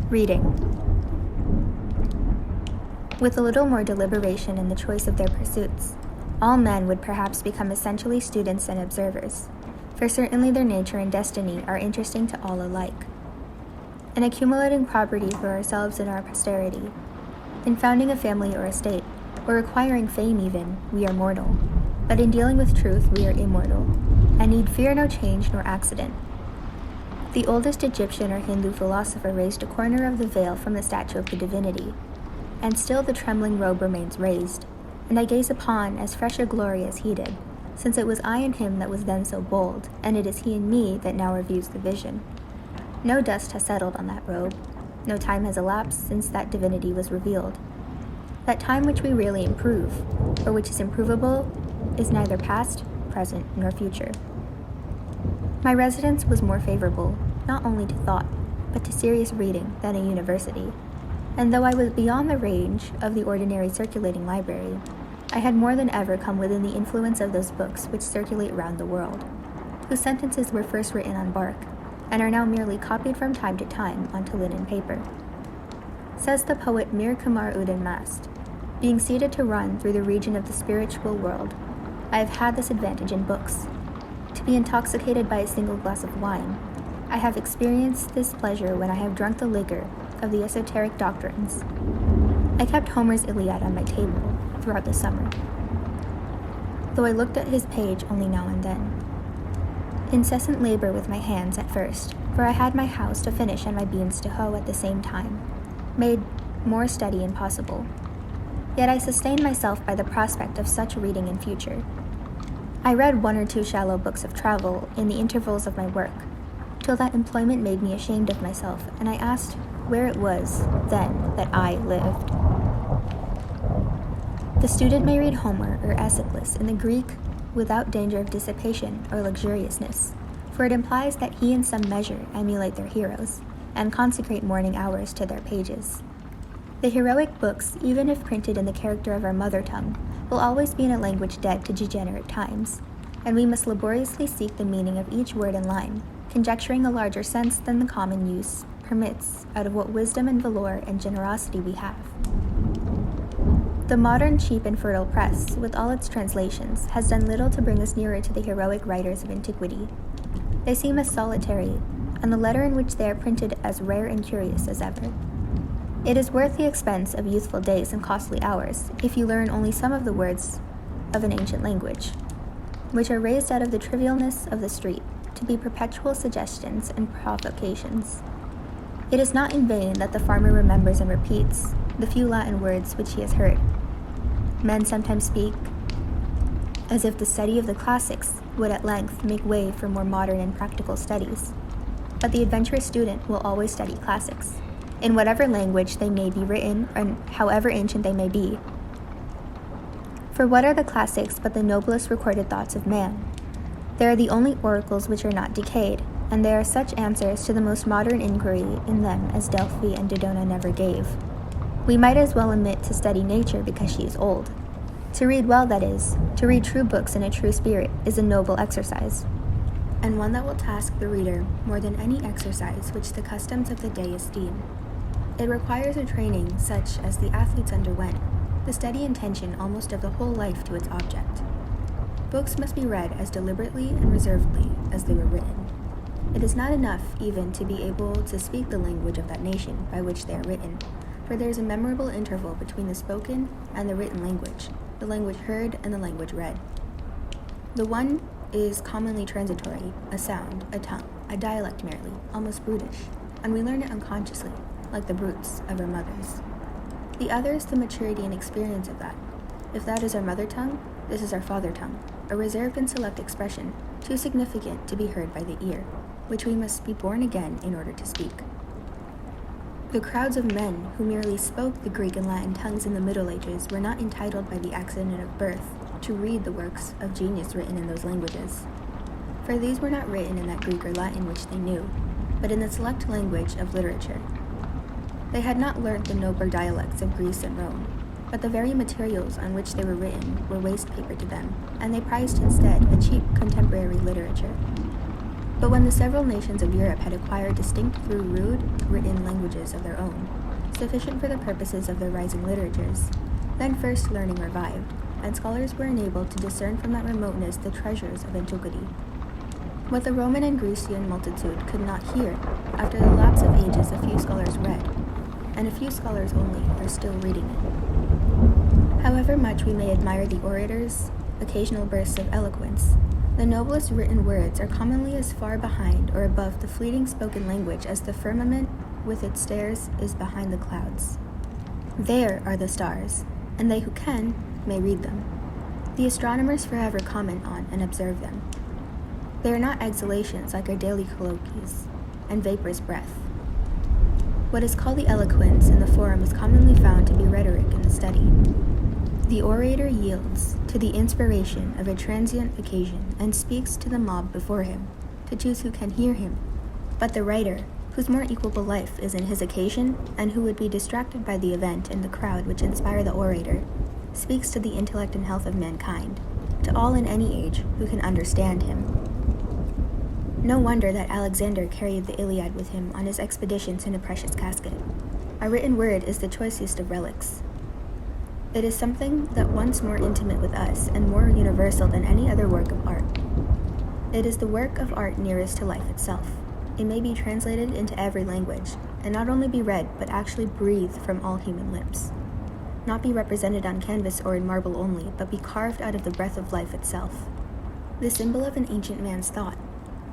Reading. With a little more deliberation in the choice of their pursuits, all men would perhaps become essentially students and observers, for certainly their nature and destiny are interesting to all alike. In accumulating property for ourselves and our posterity, in founding a family or estate, or acquiring fame even, we are mortal, but in dealing with truth we are immortal, and need fear no change nor accident. The oldest Egyptian or Hindu philosopher raised a corner of the veil from the statue of the divinity, and still the trembling robe remains raised, and I gaze upon as fresh a glory as he did, since it was I in him that was then so bold, and it is he in me that now reviews the vision. No dust has settled on that robe, no time has elapsed since that divinity was revealed. That time which we really improve, or which is improvable, is neither past, present, nor future. My residence was more favorable, not only to thought, but to serious reading than a university, and though I was beyond the range of the ordinary circulating library, I had more than ever come within the influence of those books which circulate round the world, whose sentences were first written on bark, and are now merely copied from time to time onto linen paper. Says the poet Mir Kamar Uddin Mast, being seated to run through the region of the spiritual world, I have had this advantage in books. To be intoxicated by a single glass of wine, I have experienced this pleasure when I have drunk the liquor of the esoteric doctrines. I kept Homer's Iliad on my table throughout the summer, though I looked at his page only now and then. Incessant labor with my hands at first, for I had my house to finish and my beams to hoe at the same time, made more study impossible. Yet I sustained myself by the prospect of such reading in future. I read 1 or 2 shallow books of travel in the intervals of my work, till that employment made me ashamed of myself, and I asked where it was, then, that I lived. The student may read Homer or Aeschylus in the Greek without danger of dissipation or luxuriousness, for it implies that he in some measure emulate their heroes, and consecrate morning hours to their pages. The heroic books, even if printed in the character of our mother tongue, will always be in a language dead to degenerate times, and we must laboriously seek the meaning of each word and line, conjecturing a larger sense than the common use permits out of what wisdom and valor and generosity we have. The modern cheap and fertile press, with all its translations, has done little to bring us nearer to the heroic writers of antiquity. They seem as solitary, and the letter in which they are printed as rare and curious as ever. It is worth the expense of youthful days and costly hours if you learn only some of the words of an ancient language, which are raised out of the trivialness of the street to be perpetual suggestions and provocations. It is not in vain that the farmer remembers and repeats the few Latin words which he has heard. Men sometimes speak as if the study of the classics would at length make way for more modern and practical studies. But the adventurous student will always study classics, in whatever language they may be written and however ancient they may be. For what are the classics but the noblest recorded thoughts of man? They are the only oracles which are not decayed, and they are such answers to the most modern inquiry in them as Delphi and Dodona never gave. We might as well omit to study nature because she is old. To read well, that is, to read true books in a true spirit, is a noble exercise, and one that will task the reader more than any exercise which the customs of the day esteem. It requires a training such as the athletes underwent, the steady intention almost of the whole life to its object. Books must be read as deliberately and reservedly as they were written. It is not enough even to be able to speak the language of that nation by which they are written, for there is a memorable interval between the spoken and the written language, the language heard and the language read. The one is commonly transitory, a sound, a tongue, a dialect merely, almost brutish, and we learn it unconsciously, like the brutes of our mothers. The other is the maturity and experience of that. If that is our mother tongue, this is our father tongue, a reserved and select expression, too significant to be heard by the ear, which we must be born again in order to speak. The crowds of men who merely spoke the Greek and Latin tongues in the Middle Ages were not entitled by the accident of birth to read the works of genius written in those languages, for these were not written in that Greek or Latin which they knew, but in the select language of literature. They had not learnt the nobler dialects of Greece and Rome, but the very materials on which they were written were waste paper to them, and they prized instead a cheap contemporary literature. But when the several nations of Europe had acquired distinct though rude, written languages of their own, sufficient for the purposes of their rising literatures, then first learning revived, and scholars were enabled to discern from that remoteness the treasures of antiquity. What the Roman and Grecian multitude could not hear, after the lapse of ages a few scholars read, and a few scholars only are still reading it. However much we may admire the orator's occasional bursts of eloquence, the noblest written words are commonly as far behind or above the fleeting spoken language as the firmament with its stars is behind the clouds. There are the stars, and they who can may read them. The astronomers forever comment on and observe them. They are not exhalations like our daily colloquies and vaporous breath. What is called the eloquence in the forum is commonly found to be rhetoric in the study. The orator yields to the inspiration of a transient occasion and speaks to the mob before him, to choose who can hear him. But the writer, whose more equable life is in his occasion, and who would be distracted by the event and the crowd which inspire the orator, speaks to the intellect and health of mankind, to all in any age who can understand him. No wonder that Alexander carried the Iliad with him on his expeditions in a precious casket. A written word is the choicest of relics. It is something that once more intimate with us and more universal than any other work of art. It is the work of art nearest to life itself. It may be translated into every language, and not only be read, but actually breathe from all human lips. Not be represented on canvas or in marble only, but be carved out of the breath of life itself. The symbol of an ancient man's thought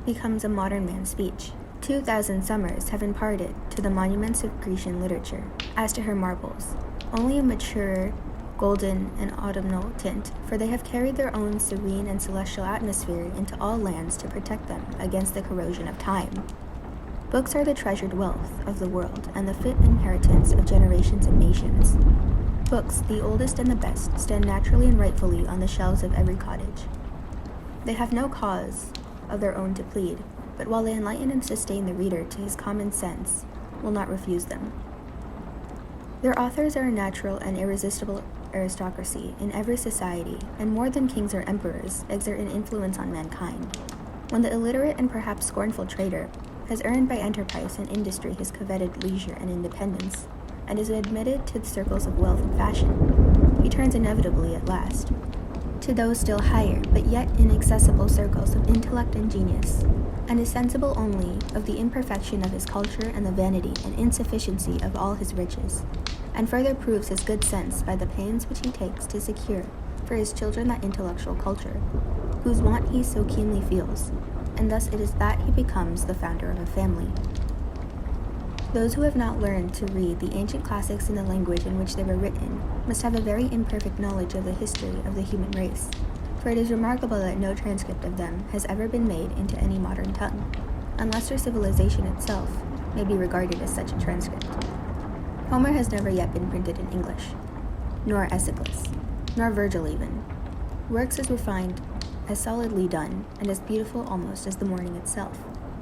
becomes a modern man's speech. 2,000 summers have imparted to the monuments of Grecian literature, as to her marbles, only a maturer, golden, and autumnal tint, for they have carried their own serene and celestial atmosphere into all lands to protect them against the corrosion of time. Books are the treasured wealth of the world and the fit inheritance of generations and nations. Books, the oldest and the best, stand naturally and rightfully on the shelves of every cottage. They have no cause of their own to plead, but while they enlighten and sustain the reader to his common sense, will not refuse them. Their authors are a natural and irresistible aristocracy in every society, and more than kings or emperors, exert an influence on mankind. When the illiterate and perhaps scornful trader has earned by enterprise and industry his coveted leisure and independence, and is admitted to the circles of wealth and fashion, he turns inevitably at last to those still higher but yet inaccessible circles of intellect and genius, and is sensible only of the imperfection of his culture and the vanity and insufficiency of all his riches, and further proves his good sense by the pains which he takes to secure for his children that intellectual culture, whose want he so keenly feels, and thus it is that he becomes the founder of a family. Those who have not learned to read the ancient classics in the language in which they were written must have a very imperfect knowledge of the history of the human race, for it is remarkable that no transcript of them has ever been made into any modern tongue, unless their civilization itself may be regarded as such a transcript. Homer has never yet been printed in English, nor Aeschylus, nor Virgil even. Works as refined, as solidly done, and as beautiful almost as the morning itself.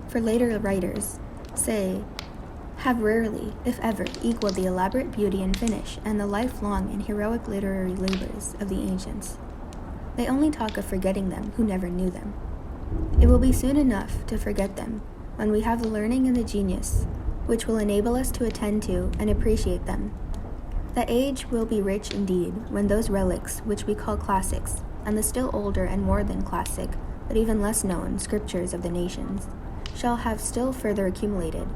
For later writers, say, have rarely, if ever, equaled the elaborate beauty and finish and the lifelong and heroic literary labors of the ancients. They only talk of forgetting them who never knew them. It will be soon enough to forget them when we have the learning and the genius which will enable us to attend to and appreciate them. The age will be rich indeed when those relics which we call classics, and the still older and more than classic, but even less known, scriptures of the nations, shall have still further accumulated,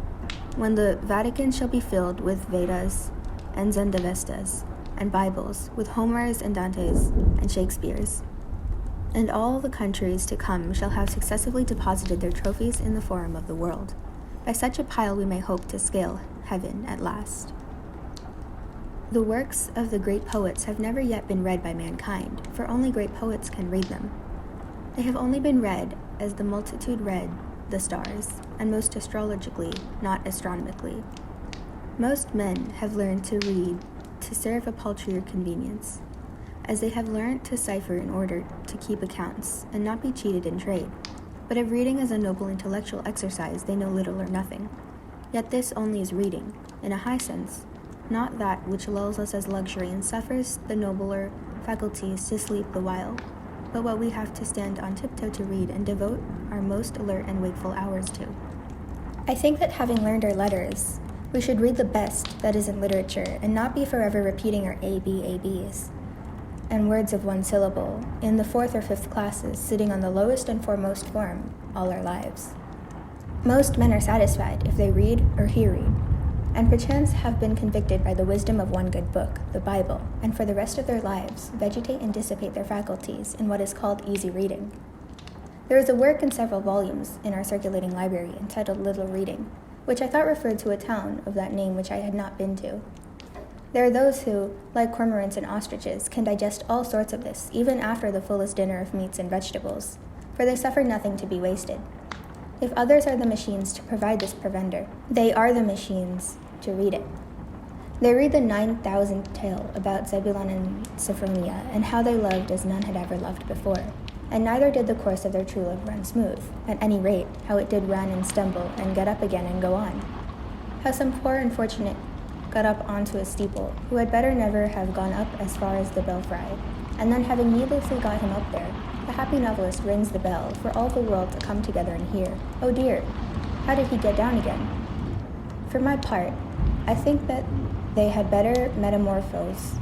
when the Vatican shall be filled with Vedas and Zendavestas and Bibles, with Homers and Dantes and Shakespeares, and all the countries to come shall have successively deposited their trophies in the forum of the world. By such a pile we may hope to scale heaven at last. The works of the great poets have never yet been read by mankind, for only great poets can read them. They have only been read as the multitude read the stars, and most astrologically, not astronomically. Most men have learned to read to serve a paltrier convenience, as they have learnt to cipher in order to keep accounts and not be cheated in trade. But of reading as a noble intellectual exercise they know little or nothing. Yet this only is reading, in a high sense, not that which lulls us as luxury and suffers the nobler faculties to sleep the while. but what we have to stand on tiptoe to read and devote our most alert and wakeful hours to. I think that having learned our letters, we should read the best that is in literature and not be forever repeating our ABs and words of one syllable in the 4th or 5th classes, sitting on the lowest and foremost form all our lives. Most men are satisfied if they read or hear read, and perchance have been convicted by the wisdom of one good book, the Bible, and for the rest of their lives vegetate and dissipate their faculties in what is called easy reading. There is a work in several volumes in our circulating library entitled Little Reading, which I thought referred to a town of that name which I had not been to. There are those who, like cormorants and ostriches, can digest all sorts of this, even after the fullest dinner of meats and vegetables, for they suffer nothing to be wasted. If others are the machines to provide this provender, they are the machines to read it. They read the 9,000th tale about Zebulun and Sophronia, and how they loved as none had ever loved before, and neither did the course of their true love run smooth, at any rate, how it did run and stumble, and get up again and go on. How some poor unfortunate got up onto a steeple, who had better never have gone up as far as the belfry, and then having needlessly got him up there, the happy novelist rings the bell for all the world to come together and hear. Oh dear, how did he get down again? For my part, I think that they had better metamorphose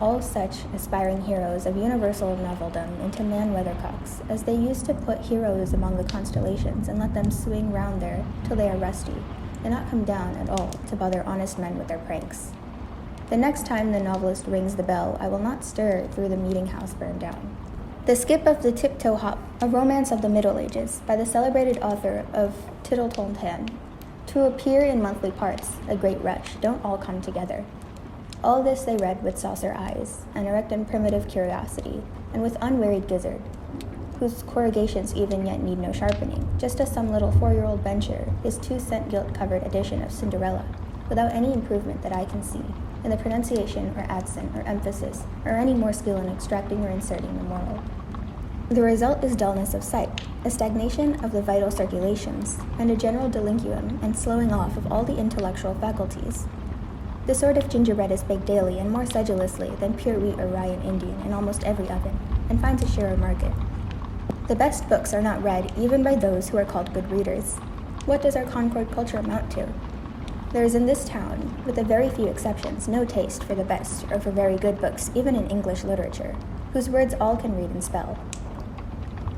all such aspiring heroes of universal noveldom into man-weathercocks, as they used to put heroes among the constellations and let them swing round there till they are rusty, and not come down at all to bother honest men with their pranks. The next time the novelist rings the bell, I will not stir through the meeting-house burned down. The Skip of the Tiptoe Hop, a romance of the Middle Ages, by the celebrated author of Tittle-Tontan. To appear in monthly parts, a great rush, don't all come together. All this they read with saucer eyes, and erect and primitive curiosity, and with unwearied gizzard, whose corrugations even yet need no sharpening, just as some little 4-year-old bencher his 2-cent gilt-covered edition of Cinderella, without any improvement that I can see, in the pronunciation or accent or emphasis, or any more skill in extracting or inserting the moral. The result is dullness of sight, a stagnation of the vital circulations, and a general delinquum and slowing off of all the intellectual faculties. The sort of gingerbread is baked daily and more sedulously than pure wheat or rye and Indian in almost every oven, and finds a surer market. The best books are not read even by those who are called good readers. What does our Concord culture amount to? There is in this town, with a very few exceptions, no taste for the best or for very good books, even in English literature, whose words all can read and spell.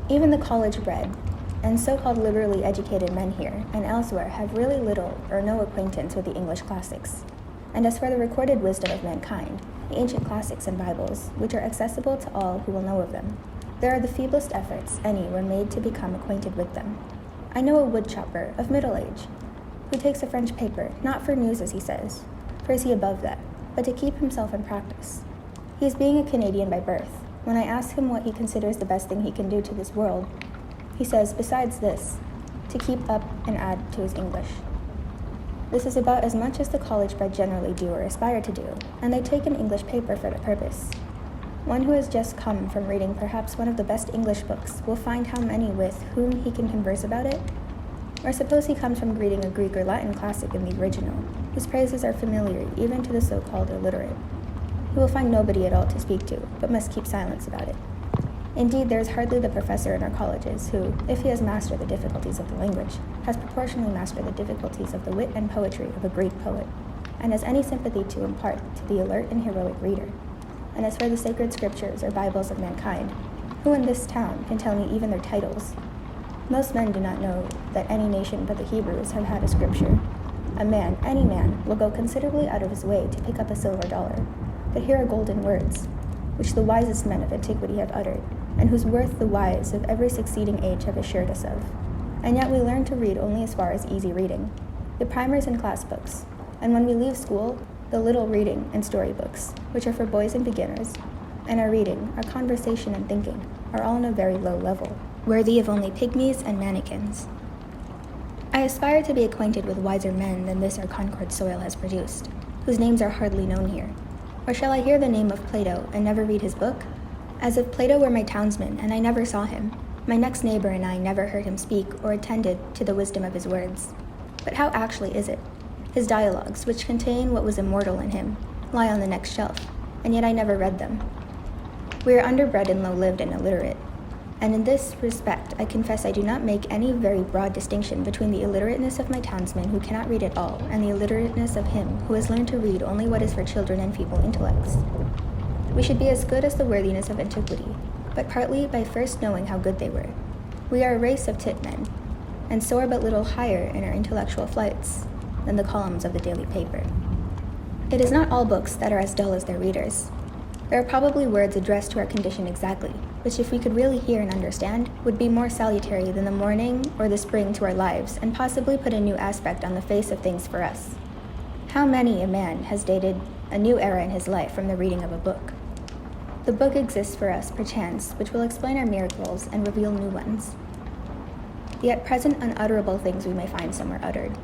Even the college-bred and so-called liberally educated men here and elsewhere have really little or no acquaintance with the English classics. And as for the recorded wisdom of mankind, the ancient classics and Bibles, which are accessible to all who will know of them, there are the feeblest efforts any were made to become acquainted with them. I know a wood-chopper of middle age, who takes a French paper, not for news as he says, for is he above that, but to keep himself in practice. He is being a Canadian by birth. When I ask him what he considers the best thing he can do to this world, he says, besides this, to keep up and add to his English. This is about as much as the college-bred generally do or aspire to do, and they take an English paper for the purpose. One who has just come from reading perhaps one of the best English books will find how many with whom he can converse about it. Or suppose he comes from reading a Greek or Latin classic in the original, whose praises are familiar even to the so-called illiterate. He will find nobody at all to speak to, but must keep silence about it. Indeed, there is hardly the professor in our colleges who, if he has mastered the difficulties of the language, has proportionally mastered the difficulties of the wit and poetry of a Greek poet, and has any sympathy to impart to the alert and heroic reader. And as for the sacred scriptures or Bibles of mankind, who in this town can tell me even their titles? Most men do not know that any nation but the Hebrews have had a scripture. A man, any man, will go considerably out of his way to pick up a silver dollar, but here are golden words, which the wisest men of antiquity have uttered, and whose worth the wise of every succeeding age have assured us of. And yet we learn to read only as far as easy reading, the primers and class books, and when we leave school, the little reading and storybooks, which are for boys and beginners, and our reading, our conversation and thinking, are all on a very low level, worthy of only pygmies and mannikins. I aspire to be acquainted with wiser men than this our Concord soil has produced, whose names are hardly known here. Or shall I hear the name of Plato and never read his book? As if Plato were my townsman and I never saw him. My next neighbor and I never heard him speak or attended to the wisdom of his words. But how actually is it? His dialogues, which contain what was immortal in him, lie on the next shelf, and yet I never read them. We are underbred and low-lived and illiterate. And in this respect, I confess I do not make any very broad distinction between the illiterateness of my townsman who cannot read at all, and the illiterateness of him who has learned to read only what is for children and feeble intellects. We should be as good as the worthiness of antiquity, but partly by first knowing how good they were. We are a race of tit men, and soar but little higher in our intellectual flights than the columns of the daily paper. It is not all books that are as dull as their readers. There are probably words addressed to our condition exactly, which if we could really hear and understand, would be more salutary than the morning or the spring to our lives, and possibly put a new aspect on the face of things for us. How many a man has dated a new era in his life from the reading of a book? The book exists for us, perchance, which will explain our miracles and reveal new ones. The at present unutterable things we may find somewhere uttered.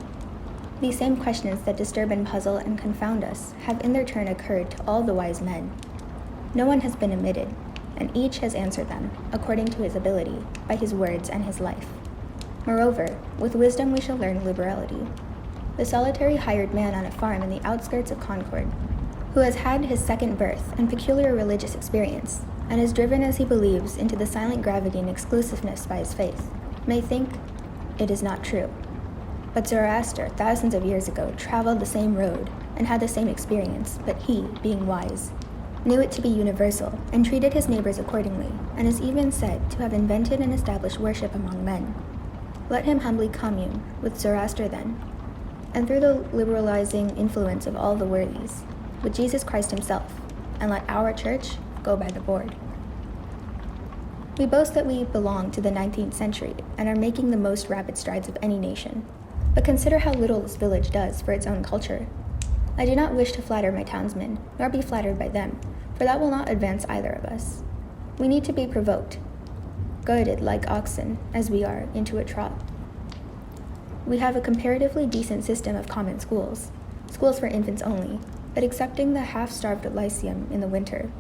These same questions that disturb and puzzle and confound us have in their turn occurred to all the wise men. No one has been omitted, and each has answered them, according to his ability, by his words and his life. Moreover, with wisdom we shall learn liberality. The solitary hired man on a farm in the outskirts of Concord, who has had his second birth and peculiar religious experience, and is driven as he believes into the silent gravity and exclusiveness by his faith, may think it is not true. But Zoroaster, thousands of years ago, traveled the same road and had the same experience, but he, being wise, knew it to be universal, and treated his neighbors accordingly, and is even said to have invented and established worship among men. Let him humbly commune with Zoroaster then, and through the liberalizing influence of all the worthies, with Jesus Christ himself, and let our church go by the board. We boast that we belong to the 19th century, and are making the most rapid strides of any nation, but consider how little this village does for its own culture. I do not wish to flatter my townsmen, nor be flattered by them, for that will not advance either of us. We need to be provoked, goaded like oxen, as we are, into a trot. We have a comparatively decent system of common schools for infants only, but excepting the half-starved lyceum in the winter,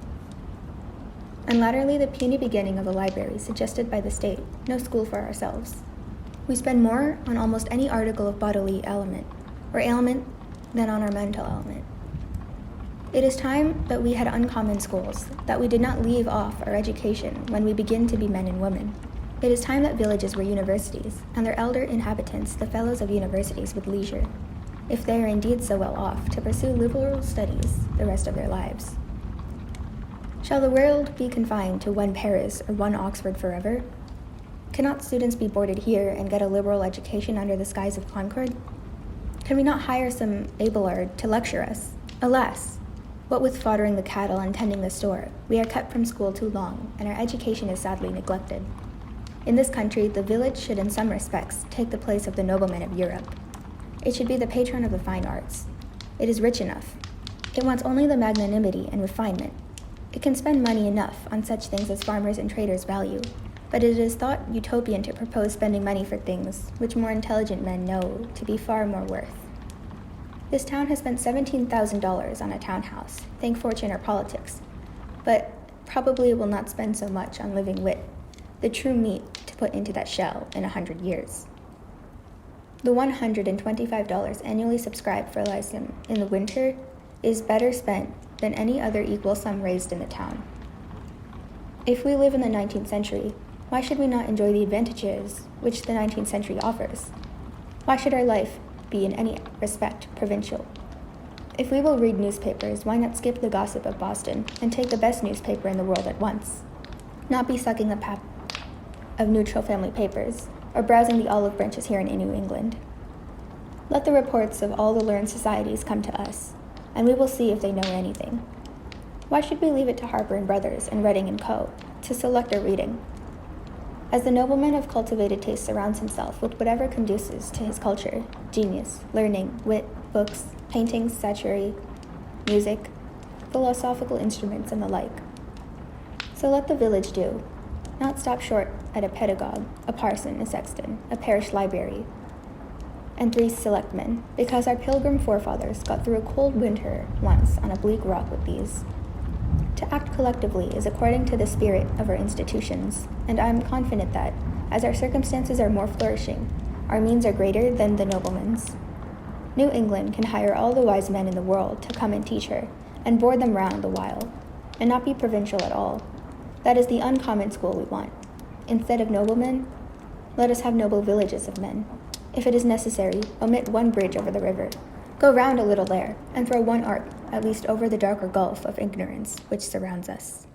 and latterly the puny beginning of a library suggested by the state, no school for ourselves. We spend more on almost any article of bodily ailment than on our mental element. It is time that we had uncommon schools, that we did not leave off our education when we begin to be men and women. It is time that villages were universities, and their elder inhabitants the fellows of universities with leisure, if they are indeed so well off, to pursue liberal studies the rest of their lives. Shall the world be confined to one Paris or one Oxford forever? Cannot students be boarded here and get a liberal education under the skies of Concord? Can we not hire some Abelard to lecture us? Alas! What with foddering the cattle and tending the store, we are kept from school too long, and our education is sadly neglected. In this country, the village should in some respects take the place of the noblemen of Europe. It should be the patron of the fine arts. It is rich enough. It wants only the magnanimity and refinement. It can spend money enough on such things as farmers and traders value, but it is thought utopian to propose spending money for things which more intelligent men know to be far more worth. This town has spent $17,000 on a townhouse, thank fortune or politics, but probably will not spend so much on living wit, the true meat to put into that shell in 100 years. The $125 annually subscribed for lyceum in the winter is better spent than any other equal sum raised in the town. If we live in the 19th century, why should we not enjoy the advantages which the 19th century offers? Why should our life be in any respect provincial? If we will read newspapers, why not skip the gossip of Boston and take the best newspaper in the world at once? Not be sucking the pap of neutral family papers, or browsing the olive branches here in New England. Let the reports of all the learned societies come to us, and we will see if they know anything. Why should we leave it to Harper and Brothers and Reading and Co. to select our reading? As the nobleman of cultivated taste surrounds himself with whatever conduces to his culture, genius, learning, wit, books, paintings, statuary, music, philosophical instruments, and the like. So let the village do, not stop short at a pedagogue, a parson, a sexton, a parish library, and 3 selectmen, because our pilgrim forefathers got through a cold winter once on a bleak rock with these. To act collectively is according to the spirit of our institutions, and I am confident that, as our circumstances are more flourishing, our means are greater than the noblemen's. New England can hire all the wise men in the world to come and teach her, and board them round the while, and not be provincial at all. That is the uncommon school we want. Instead of noblemen, let us have noble villages of men. If it is necessary, omit one bridge over the river. Go round a little there, and throw one arc, at least over the darker gulf of ignorance which surrounds us.